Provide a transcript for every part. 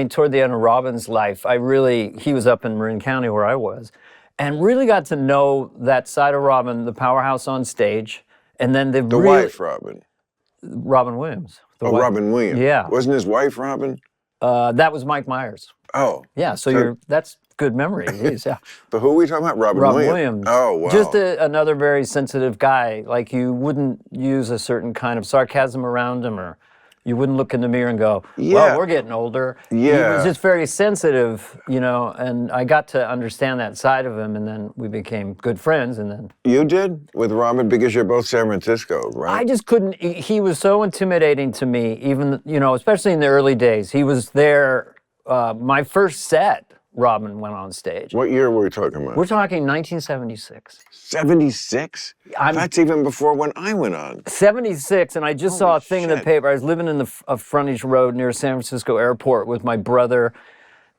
And toward the end of Robin's life, he was up in Marin County where I was, and really got to know that side of Robin, the powerhouse on stage. And then the wife, Robin. Robin Williams. Wife. Robin Williams. Yeah. Wasn't his wife Robin? That was Mike Myers. Oh. Yeah, so that's good memory. Yeah. But who are we talking about? Robin Williams. Oh, wow. Just another very sensitive guy. Like, you wouldn't use a certain kind of sarcasm around him, or you wouldn't look in the mirror and go, well, we're getting older. Yeah. He was just very sensitive, and I got to understand that side of him, and then we became good friends, and then... You did? With Robin? Because you're both San Francisco, right? I just couldn't... He was so intimidating to me, even, especially in the early days. He was there, my first set, Robin went on stage. What year were we talking about? We're talking 1976. 76? That's even before when I went on. 76, and I just saw a thing in the paper. I was living in a frontage road near San Francisco Airport with my brother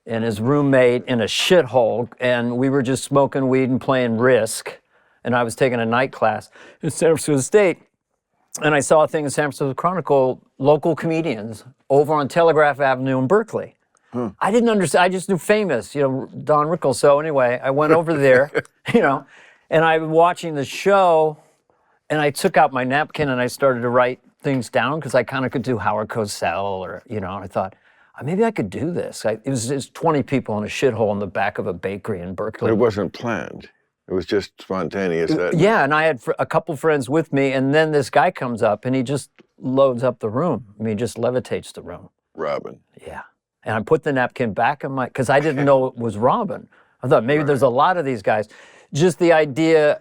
and his roommate in a shithole, and we were just smoking weed and playing Risk, and I was taking a night class in San Francisco State, and I saw a thing in San Francisco Chronicle, local comedians over on Telegraph Avenue in Berkeley. I didn't understand. I just knew famous, Don Rickles. So anyway, I went over there, and I was watching the show, and I took out my napkin and I started to write things down because I kind of could do Howard Cosell, or and I thought, maybe I could do this. It was 20 people in a shithole in the back of a bakery in Berkeley. It wasn't planned. It was just spontaneous. Yeah, and I had a couple friends with me, and then this guy comes up and he just loads up the room. He just levitates the room. Robin. Yeah. And I put the napkin back in because I didn't know it was Robin. I thought maybe there's a lot of these guys. Just the idea,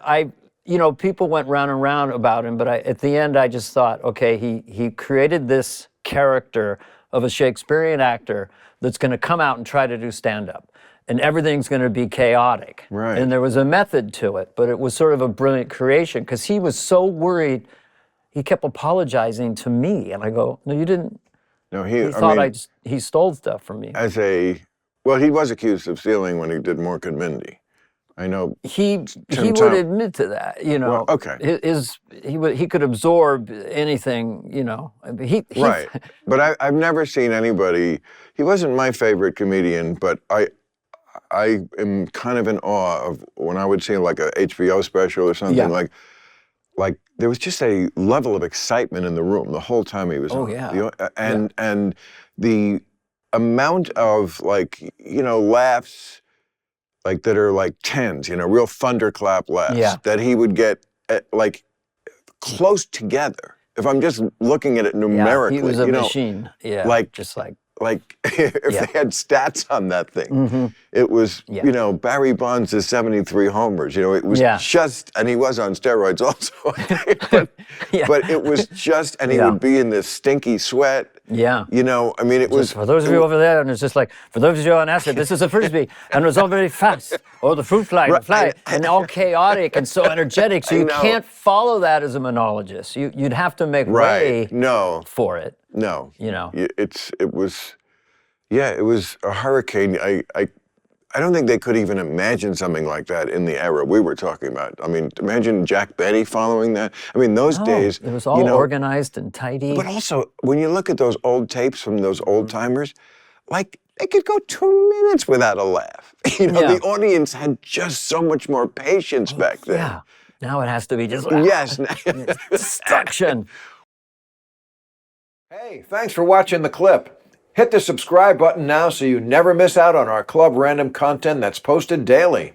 people went round and round about him, but at the end I just thought, okay, he created this character of a Shakespearean actor that's going to come out and try to do stand-up. And everything's going to be chaotic. Right. And there was a method to it, but it was sort of a brilliant creation because he was so worried. He kept apologizing to me, and I go, no, you didn't. No, he thought he stole stuff from me. Well, he was accused of stealing when he did Mork and Mindy. I know. He would admit to that, Well, okay. He could absorb anything, Right. But I've never seen anybody. He wasn't my favorite comedian, but I am kind of in awe of when I would see like a HBO special or something like there was just a level of excitement in the room the whole time he was on. Yeah. And the amount of laughs that are like tens, real thunderclap laughs that he would get close together. If I'm just looking at it numerically, he was a machine. Yeah. If they had stats on that thing, it was, Barry Bonds' 73 homers, it was just, and he was on steroids also, but it was just, and he would be in this stinky sweat. Yeah. It was... For those of you over there, and it's just like, for those of you on acid, this is a Frisbee, and it was all very fast, or the fruit fly, and all chaotic and so energetic, so you can't follow that as a monologist. You'd have to make way for it. No. It was a hurricane. I don't think they could even imagine something like that in the era we were talking about. I mean, imagine Jack Benny following that. I mean, those days... It was all organized and tidy. But also, when you look at those old tapes from those old timers, they could go 2 minutes without a laugh. The audience had just so much more patience back then. Yeah. Now it has to be just... Yes. Destruction. Hey, thanks for watching the clip. Hit the subscribe button now so you never miss out on our Club Random content that's posted daily.